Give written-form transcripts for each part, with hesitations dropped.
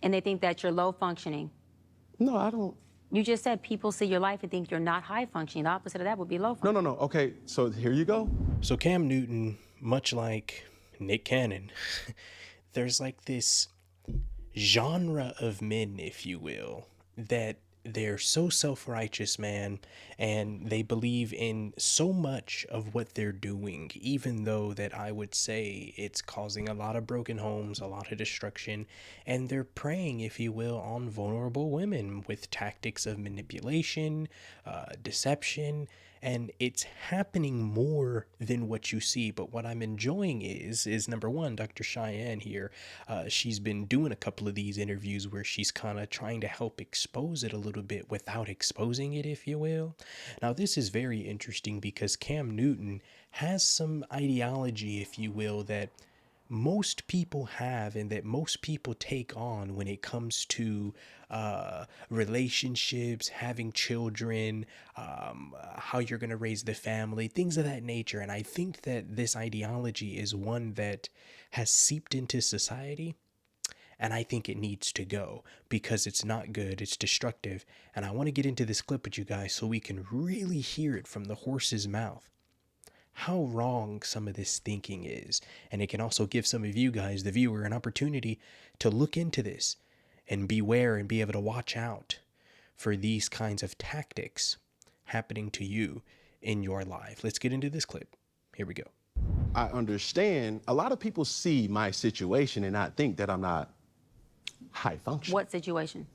And they think that you're low functioning. No, I don't. You just said people see your life and think you're not high functioning. The opposite of that would be low functioning. No. Okay, so here you go. So Cam Newton, much like Nick Cannon, there's like this genre of men, if you will, that they're so self-righteous, man, and they believe in so much of what they're doing, even though that I would say it's causing a lot of broken homes, a lot of destruction, and they're preying, if you will, on vulnerable women with tactics of manipulation, deception, and it's happening more than what you see. But what I'm enjoying is number one, Dr. Cheyenne here, she's been doing a couple of these interviews where she's kind of trying to help expose it a little bit without exposing it, if you will. Now this is very interesting because Cam Newton has some ideology, if you will, that most people have and that most people take on when it comes to relationships, having children, how you're going to raise the family, things of that nature. And I think that this ideology is one that has seeped into society. And I think it needs to go because it's not good, it's destructive. And I want to get into this clip with you guys so we can really hear it from the horse's mouth, how wrong some of this thinking is. And it can also give some of you guys, the viewer, an opportunity to look into this and beware and be able to watch out for these kinds of tactics happening to you in your life. Let's get into this clip. Here we go. I understand a lot of people see my situation and not think that I'm not high functioning. What situation?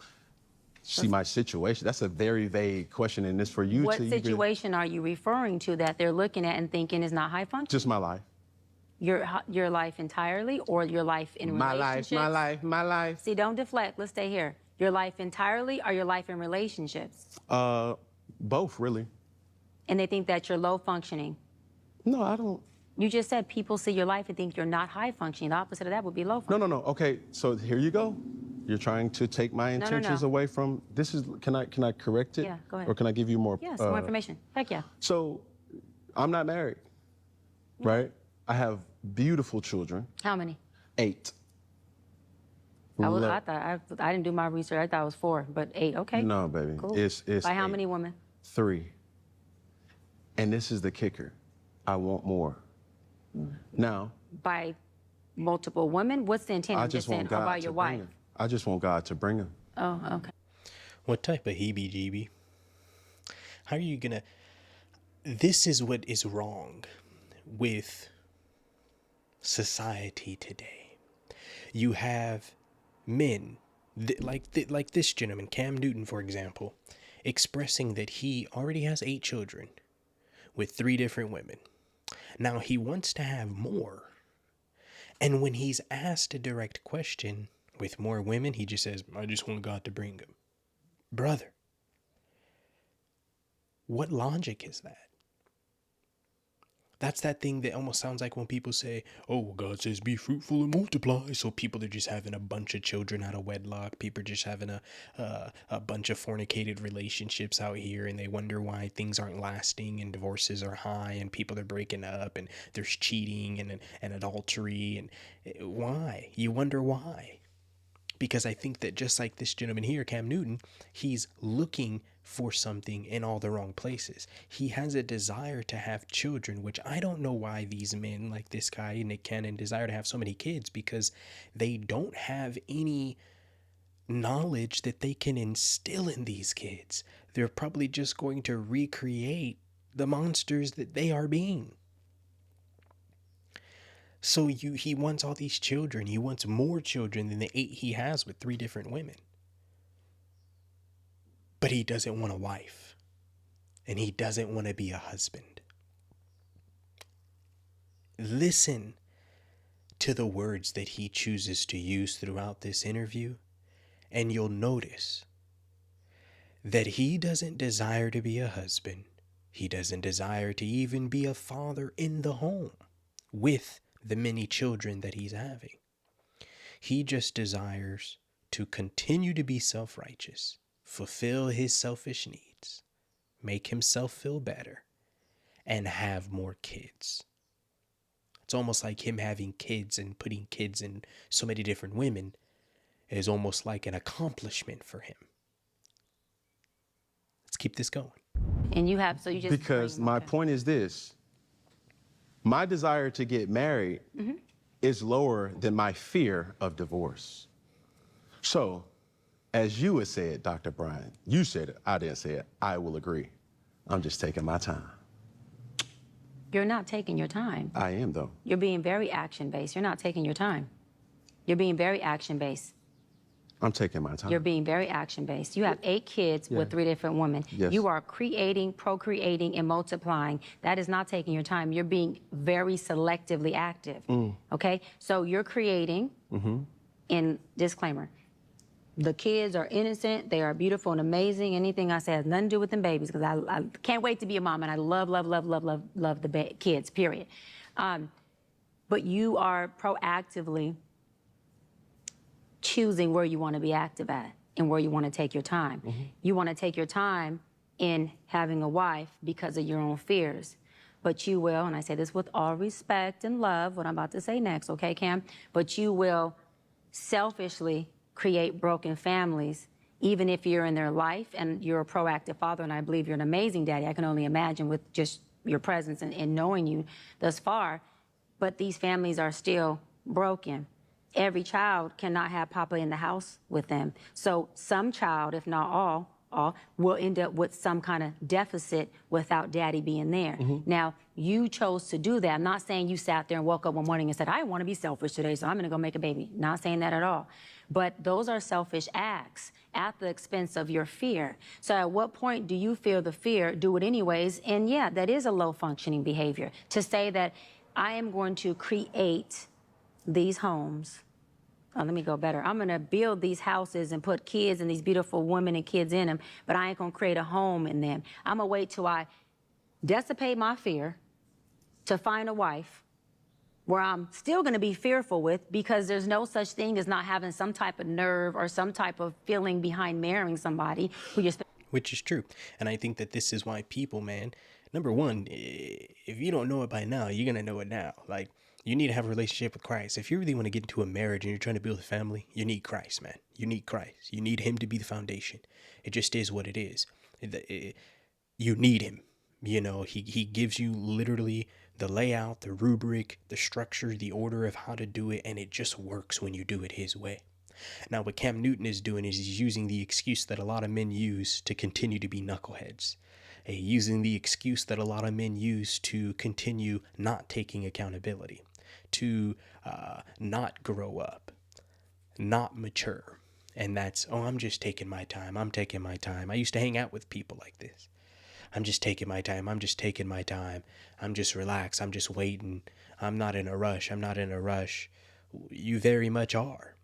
See my situation? That's a very vague question, and it's for you What to situation are you referring to that they're looking at and thinking is not high functioning? Just my life. Your life entirely, or your life in relationships? My life. See, don't deflect. Let's stay here. Your life entirely, or your life in relationships? Both, really. And they think that you're low functioning. No, I don't. You just said people see your life and think you're not high functioning. The opposite of that would be low functioning. No. Okay, so here you go. You're trying to take my intentions away from. This is. Can I correct it? Yeah, go ahead. Or can I give you more? Yes, more information. Heck yeah. So, I'm not married, right? I have beautiful children. How many? 8. I didn't do my research. I thought it was 4, but 8. Okay. No, baby. Cool. It's By how 8. many women? 3. And this is the kicker. I want more. Now, By multiple women? What's the intent I of just just saying want God about to your bring wife? them. I just want God to bring them. Oh, okay. What type of heebie-jeebie? How are you gonna... This is what is wrong with society today. You have men, like this gentleman, Cam Newton, for example, expressing that he already has 8 children with 3 different women. Now he wants to have more. And when he's asked a direct question with more women, he just says, I just want God to bring them. Brother, what logic is that? That's that thing that almost sounds like when people say, oh, well, God says be fruitful and multiply. So people are just having a bunch of children out of wedlock. People are just having a bunch of fornicated relationships out here. And they wonder why things aren't lasting and divorces are high and people are breaking up and there's cheating and adultery. And why? You wonder why. Because I think that just like this gentleman here, Cam Newton, he's looking for something in all the wrong places. He has a desire to have children, which I don't know why these men like this guy, Nick Cannon, desire to have so many kids, because they don't have any knowledge that they can instill in these kids. They're probably just going to recreate the monsters that they are being. So he wants all these children. He wants more children than the 8 he has with 3 different women. But he doesn't want a wife. And he doesn't want to be a husband. Listen to the words that he chooses to use throughout this interview, and you'll notice that he doesn't desire to be a husband. He doesn't desire to even be a father in the home with the many children that he's having. He just desires to continue to be self-righteous, fulfill his selfish needs, make himself feel better, and have more kids. It's almost like him having kids and putting kids in so many different women is almost like an accomplishment for him. Let's keep this going. And you have, so you just. Because my point is this: my desire to get married is lower than my fear of divorce. So, as you had said, Dr. Brian, you said it, I didn't say it, I will agree. I'm just taking my time. You're not taking your time. I am, though. You're being very action-based. You're not taking your time. You're being very action-based. I'm taking my time. You're being very action-based. You have 8 kids with 3 different women. Yes. You are creating, procreating, and multiplying. That is not taking your time. You're being very selectively active, okay? So you're creating, in disclaimer, the kids are innocent, they are beautiful and amazing. Anything I say has nothing to do with them babies, because I can't wait to be a mom, and I love the kids, period. But you are proactively choosing where you want to be active at and where you want to take your time. You want to take your time in having a wife because of your own fears. But you will, and I say this with all respect and love, what I'm about to say next, okay, Cam? But you will selfishly create broken families, even if you're in their life and you're a proactive father, and I believe you're an amazing daddy. I can only imagine with just your presence and knowing you thus far. But these families are still broken. Every child cannot have Papa in the house with them. So some child, if not all, will end up with some kind of deficit without daddy being there. Now, you chose to do that. I'm not saying you sat there and woke up one morning and said, I want to be selfish today, so I'm going to go make a baby. Not saying that at all. But those are selfish acts at the expense of your fear. So at what point do you feel the fear, do it anyways? And yeah, that is a low functioning behavior. To say that I am going to create these homes. Oh, let me go better. I'm going to build these houses and put kids and these beautiful women and kids in them, but I ain't going to create a home in them. I'm going to wait till I dissipate my fear to find a wife where I'm still going to be fearful with, because there's no such thing as not having some type of nerve or some type of feeling behind marrying somebody who you're. Which is true. And I think that this is why people, man, number one, if you don't know it by now, you're going to know it now. Like, you need to have a relationship with Christ. If you really want to get into a marriage and you're trying to build a family, you need Christ, man. You need Christ. You need him to be the foundation. It just is what it is. You need him. You know, he gives you literally the layout, the rubric, the structure, the order of how to do it, and it just works when you do it his way. Now, what Cam Newton is doing is he's using the excuse that a lot of men use to continue to be knuckleheads. Using the excuse that a lot of men use to continue not taking accountability, to not grow up, not mature. And that's, oh, I'm just taking my time. I'm taking my time. I used to hang out with people like this. I'm just taking my time. I'm just taking my time. I'm just relaxed. I'm just waiting. I'm not in a rush. I'm not in a rush. You very much are.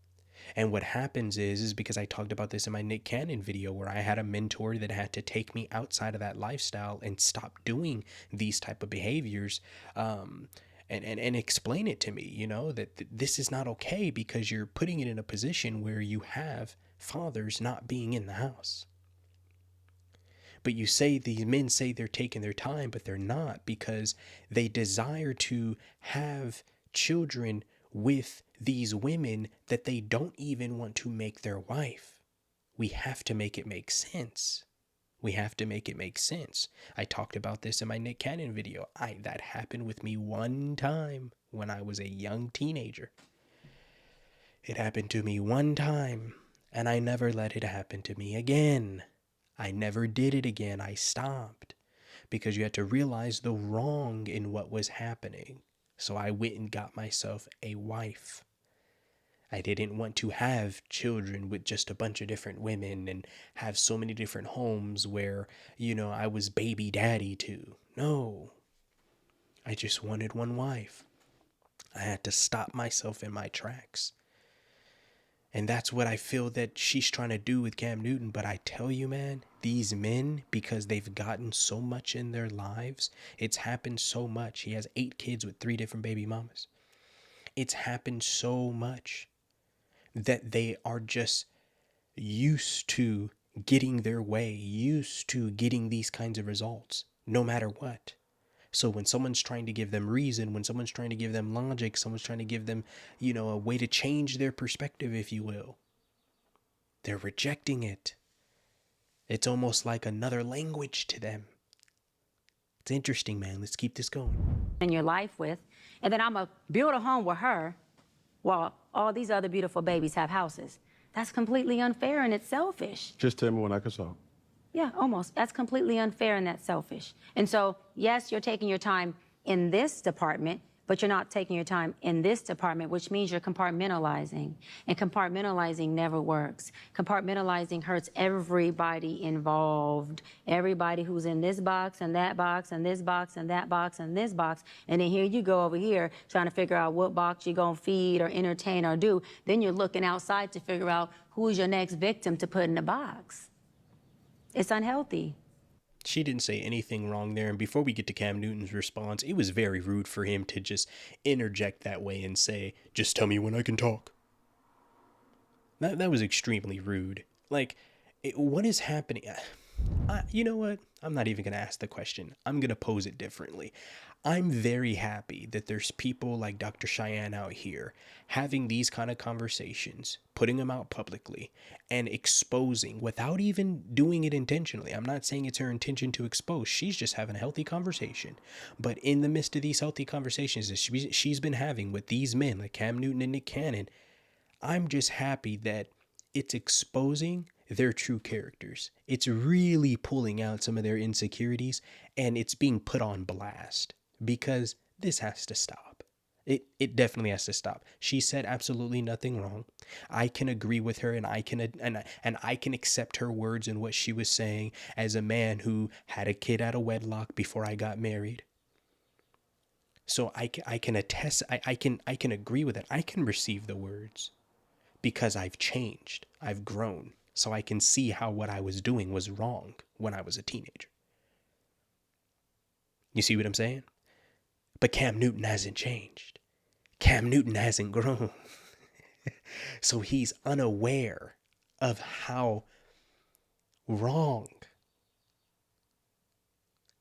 And what happens is because I talked about this in my Nick Cannon video, where I had a mentor that had to take me outside of that lifestyle and stop doing these type of behaviors, and explain it to me, you know, that this is not okay, because you're putting it in a position where you have fathers not being in the house. But you say, these men say they're taking their time, but they're not, because they desire to have children with these women that they don't even want to make their wife. We have to make it make sense. We have to make it make sense. I talked about this in my Nick Cannon video. That happened with me one time when I was a young teenager. It happened to me one time, and I never let it happen to me again. I never did it again. I stopped, because you had to realize the wrong in what was happening. So I went and got myself a wife. I didn't want to have children with just a bunch of different women and have so many different homes where, you know, I was baby daddy to. No, I just wanted one wife. I had to stop myself in my tracks. And that's what I feel that she's trying to do with Cam Newton. But I tell you, man, these men, because they've gotten so much in their lives, it's happened so much. He has 8 kids with 3 different baby mamas. It's happened so much that they are just used to getting their way, used to getting these kinds of results, no matter what. So when someone's trying to give them reason, when someone's trying to give them logic, someone's trying to give them, you know, a way to change their perspective, if you will, they're rejecting it. It's almost like another language to them. It's interesting, man. Let's keep this going. In your life with, and then I'm going to build a home with her while all these other beautiful babies have houses. That's completely unfair and it's selfish. Just tell me when I can solve. Yeah, almost. That's completely unfair and that's selfish. And so, yes, you're taking your time in this department, but you're not taking your time in this department, which means you're compartmentalizing. And compartmentalizing never works. Compartmentalizing hurts everybody involved. Everybody who's in this box and that box and this box and that box and this box. And then here you go over here trying to figure out what box you're going to feed or entertain or do. Then you're looking outside to figure out who's your next victim to put in the box. It's unhealthy. She didn't say anything wrong there. And before we get to Cam Newton's response, it was very rude for him to just interject that way and say, just tell me when I can talk. That was extremely rude. Like, what is happening? You know what? I'm not even going to ask the question. I'm going to pose it differently. I'm very happy that there's people like Dr. Cheyenne out here having these kind of conversations, putting them out publicly and exposing without even doing it intentionally. I'm not saying it's her intention to expose. She's just having a healthy conversation. But in the midst of these healthy conversations that she's been having with these men like Cam Newton and Nick Cannon, I'm just happy that it's exposing their true characters. It's really pulling out some of their insecurities and it's being put on blast because this has to stop. It definitely has to stop. She said absolutely nothing wrong. I can agree with her and I can accept her words and what she was saying as a man who had a kid out of wedlock before I got married. So I can attest, I can agree with it. I can receive the words because I've changed. I've grown. So I can see how what I was doing was wrong when I was a teenager. You see what I'm saying? But Cam Newton hasn't changed. Cam Newton hasn't grown. So he's unaware of how wrong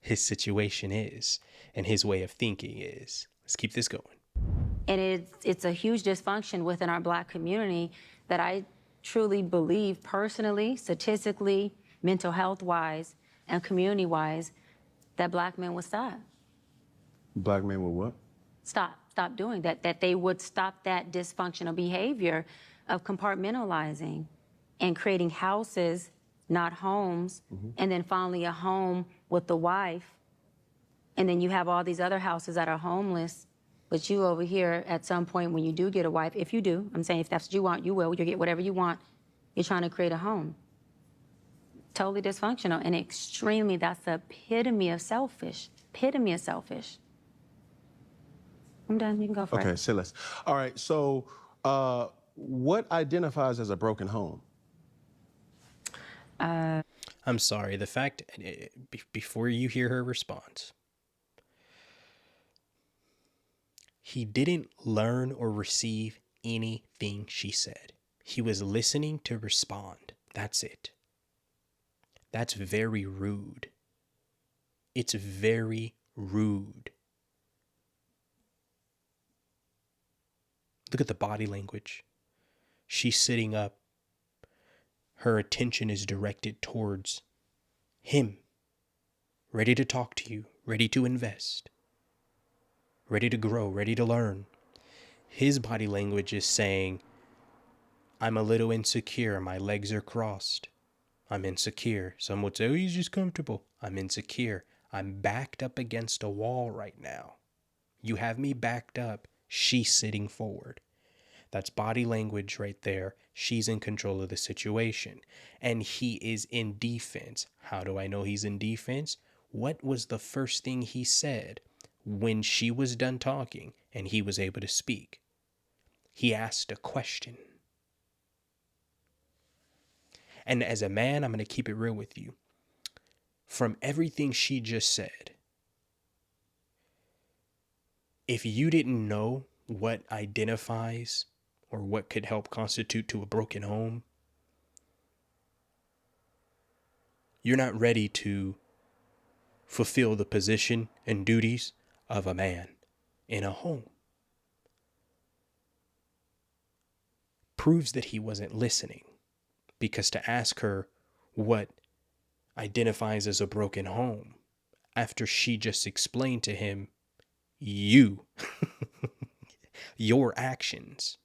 his situation is and his way of thinking is. Let's keep this going. And it's a huge dysfunction within our Black community that I truly believe personally, statistically, mental health-wise, and community-wise, that Black men would stop. Black men will what? Stop doing that, that they would stop that dysfunctional behavior of compartmentalizing and creating houses, not homes, and then finally a home with the wife. And then you have all these other houses that are homeless, but you over here at some point when you do get a wife, if you do, I'm saying if that's what you want, you will, you'll get whatever you want. You're trying to create a home. Totally dysfunctional and extremely, that's the epitome of selfish. Epitome of selfish. I'm done, you can go for it. Okay, say less. All right, so what identifies as a broken home? I'm sorry. The fact, before you hear her response, he didn't learn or receive anything she said. He was listening to respond. That's it. That's very rude. It's very rude. Look at the body language. She's sitting up. Her attention is directed towards him. Ready to talk to you. Ready to invest. Ready to grow. Ready to learn. His body language is saying, I'm a little insecure. My legs are crossed. I'm insecure. Some would say, oh, he's just comfortable. I'm insecure. I'm backed up against a wall right now. You have me backed up. She's sitting forward. That's body language right there. She's in control of the situation. And he is in defense. How do I know he's in defense? What was the first thing he said when she was done talking and he was able to speak? He asked a question. And as a man, I'm going to keep it real with you. From everything she just said, if you didn't know what identifies or what could help constitute to a broken home, you're not ready to fulfill the position and duties of a man in a home. Proves that he wasn't listening. Because to ask her what identifies as a broken home after she just explained to him, you, your actions.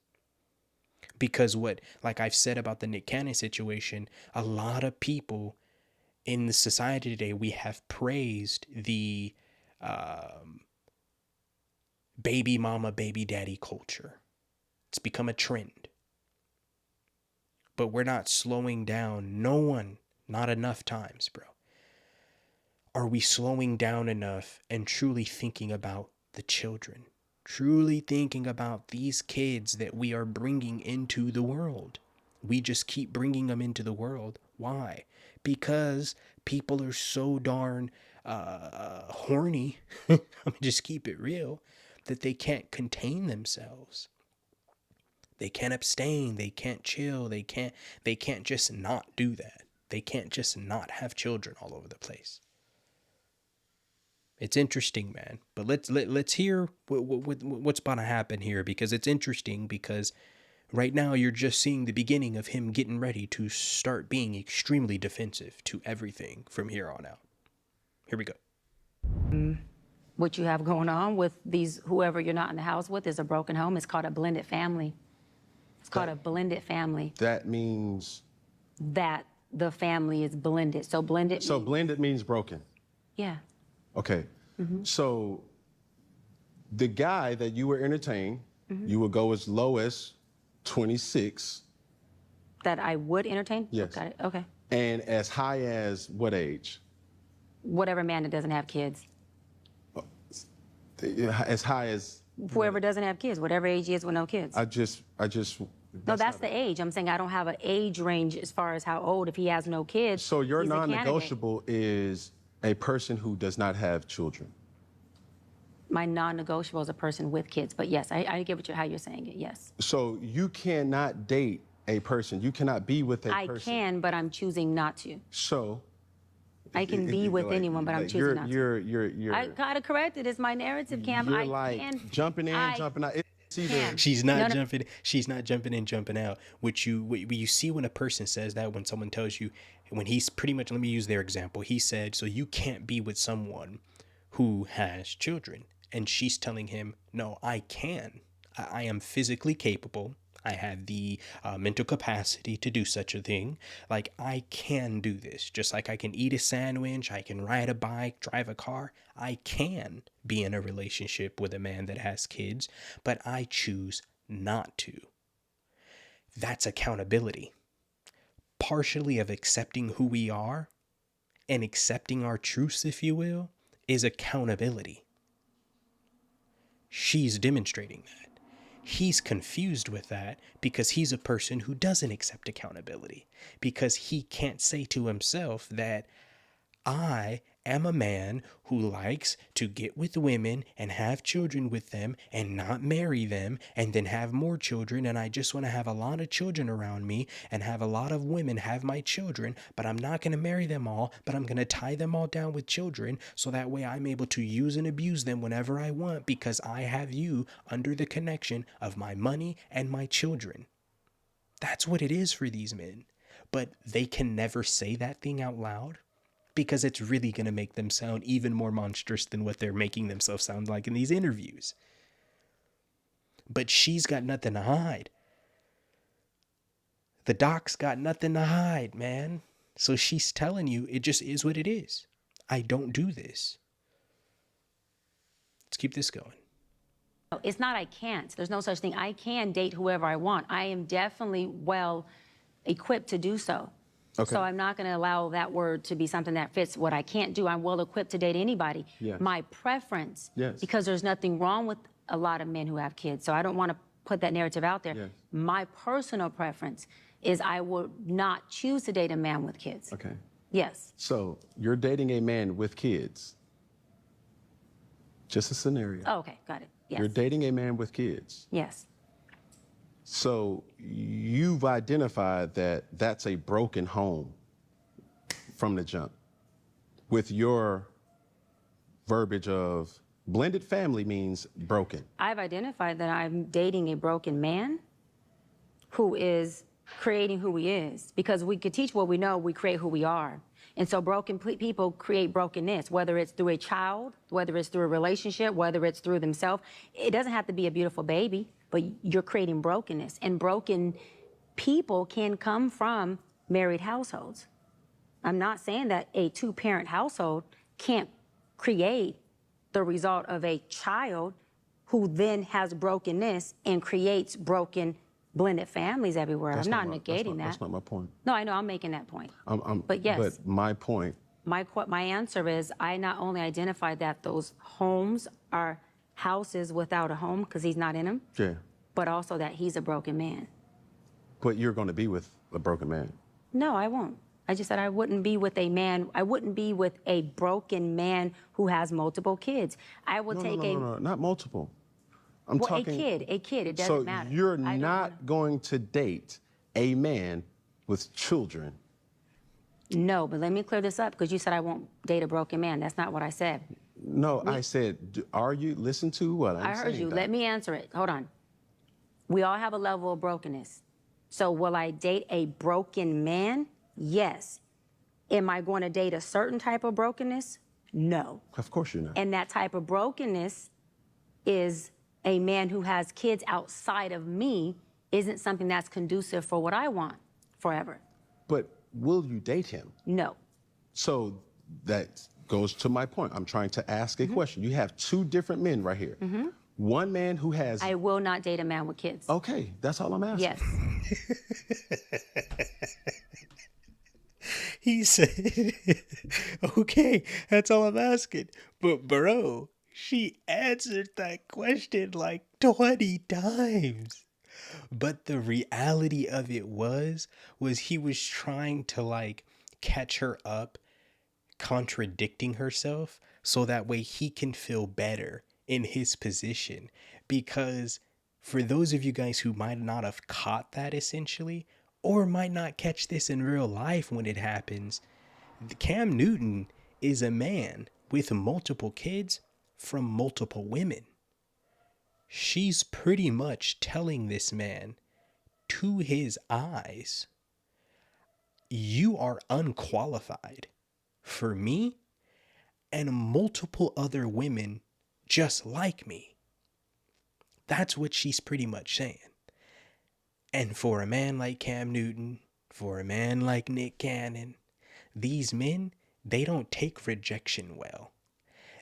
Because what, like I've said about the Nick Cannon situation, a lot of people in the society today, we have praised the baby mama, baby daddy culture. It's become a trend. But we're not slowing down. No one, not enough times, bro. Are we slowing down enough and truly thinking about the children? Truly thinking about these kids that we are bringing into the world. We just keep bringing them into the world. Why? Because people are so darn horny, I'm gonna just keep it real, that they can't contain themselves. They can't abstain, they can't chill, they can't just not do that. They can't just not have children all over the place. It's interesting, man. But let's hear what's about to happen here, because it's interesting, because right now you're just seeing the beginning of him getting ready to start being extremely defensive to everything from here on out. Here we go. What you have going on with these, whoever you're not in the house with, is a broken home. It's called a blended family. It's called a blended family. That means. That the family is blended. So blended. So blended means broken. Yeah. Okay. So the guy that you were entertaining, you would go as low as 26. That I would entertain? Yes. Got it. Okay. And as high as what age? Whatever man that doesn't have kids. As high as. Whoever doesn't have kids, whatever age he is with no kids. I just. No, that's the age. I'm saying I don't have an age range as far as how old if he has no kids. So your he's a candidate. non-negotiable is a person who does not have children. My non-negotiable is a person with kids, but yes, I get how you're saying it. Yes. So you cannot date a person. You cannot be with a I person. can, but I'm choosing not to. So. I can be with anyone, but I'm choosing not to. You're. I gotta correct it. It's my narrative, Cam. You're I like can, jumping in, jumping out. It's either. She's not jumping. She's not jumping in, jumping out. What you see when a person says that, when someone tells you, when he's pretty much, let me use their example. He said, so you can't be with someone who has children, and she's telling him, no, I can. I am physically capable. I have the mental capacity to do such a thing. Like, I can do this. Just like I can eat a sandwich, I can ride a bike, drive a car. I can be in a relationship with a man that has kids, but I choose not to. That's accountability. Partially of accepting who we are and accepting our truths, if you will, is accountability. She's demonstrating that. He's confused with that because he's a person who doesn't accept accountability, because he can't say to himself that I am a man who likes to get with women and have children with them and not marry them and then have more children, and I just want to have a lot of children around me and have a lot of women have my children, but I'm not going to marry them all, but I'm going to tie them all down with children so that way I'm able to use and abuse them whenever I want because I have you under the connection of my money and my children. That's what it is for these men. But they can never say that thing out loud, because it's really going to make them sound even more monstrous than what they're making themselves sound like in these interviews. But she's got nothing to hide. The doc's got nothing to hide, man. So she's telling you it just is what it is. I don't do this. Let's keep this going. It's not I can't. There's no such thing. I can date whoever I want. I am definitely well equipped to do so. Okay. So I'm not going to allow that word to be something that fits what I can't do. I'm well equipped to date anybody. Yes. My preference, Yes. because there's nothing wrong with a lot of men who have kids, so I don't want to put that narrative out there. Yes. My personal preference is I would not choose to date a man with kids. Okay. Yes. So you're dating a man with kids. Just a scenario. Oh, okay, got it. Yes. You're dating a man with kids. Yes. So you've identified that that's a broken home from the jump. With your verbiage of blended family means broken. I've identified that I'm dating a broken man who is creating who he is, because we could teach what we know, we create who we are. And so broken people create brokenness, whether it's through a child, whether it's through a relationship, whether it's through themselves. It doesn't have to be a beautiful baby, but you're creating brokenness. And broken people can come from married households. I'm not saying that a two-parent household can't create the result of a child who then has brokenness and creates broken blended families everywhere. I'm not negating that. That's not my point. No, I know, I'm making that point. But yes, But my point, my answer is I not only identified that those homes are houses without a home because he's not in them, yeah, but also that he's a broken man. but you're going to be with a broken man. No, I won't. I just said I wouldn't be with a man. I wouldn't be with a broken man who has multiple kids. I will take No, not multiple. I'm well, talking. a kid. It doesn't So matter. you're I don't not going to date a man with children. No, but let me clear this up because you said I won't date a broken man. That's not what I said. No, I said, are you, listen to what I'm saying. I heard you. Doc. Let me answer it. Hold on. We all have a level of brokenness. So will I date a broken man? Yes. Am I going to date a certain type of brokenness? No. Of course you're not. And that type of brokenness is a man who has kids outside of me isn't something that's conducive for what I want forever. But will you date him? No. So that goes to my point. I'm trying to ask a question. You have two different men right here. One man who has. I will not date a man with kids. Okay, that's all I'm asking. Yes. He said, okay, that's all I'm asking. But bro, she answered that question like 20 times. But the reality of it was he was trying to like catch her up, contradicting herself, so that way he can feel better in his position. Because for those of you guys who might not have caught that essentially, or might not catch this in real life when it happens, Cam Newton is a man with multiple kids from multiple women. She's pretty much telling this man to his eyes, you are unqualified for me and multiple other women just like me. That's what she's pretty much saying. And for a man like Cam Newton, for a man like Nick Cannon, these men, they don't take rejection well.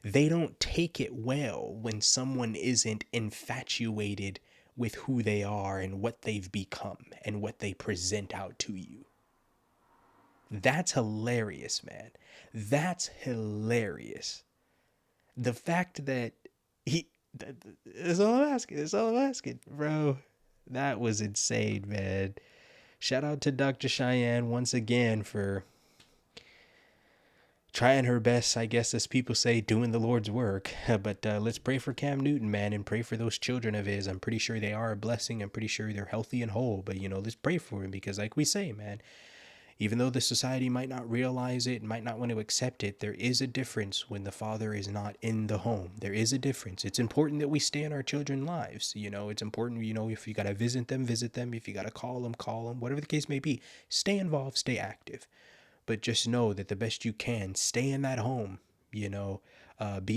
They don't take it well when someone isn't infatuated with who they are and what they've become and what they present out to you. That's hilarious, man. That's hilarious. The fact that that's all I'm asking. That's all I'm asking, bro. That was insane, man. Shout out to Dr. Cheyenne once again for trying her best, I guess, as people say, doing the Lord's work. But let's pray for Cam Newton, man, and pray for those children of his. I'm pretty sure they are a blessing. I'm pretty sure they're healthy and whole. But, let's pray for him because, like we say, man, even though the society might not realize it, might not want to accept it, there is a difference when the father is not in the home. There is a difference. It's important that we stay in our children's lives. It's important, if you got to visit them. If you got to call them, whatever the case may be. Stay involved, stay active. But just know that the best you can, stay in that home, be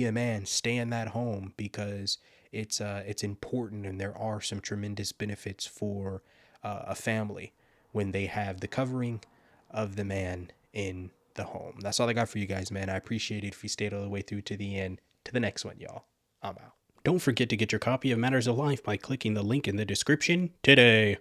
a man, stay in that home because it's important and there are some tremendous benefits for a family when they have the covering of the man in the home. That's all I got for you guys, man. I appreciate it if you stayed all the way through to the end. To the next one, y'all. I'm out. Don't forget to get your copy of Matters of Life by clicking the link in the description today.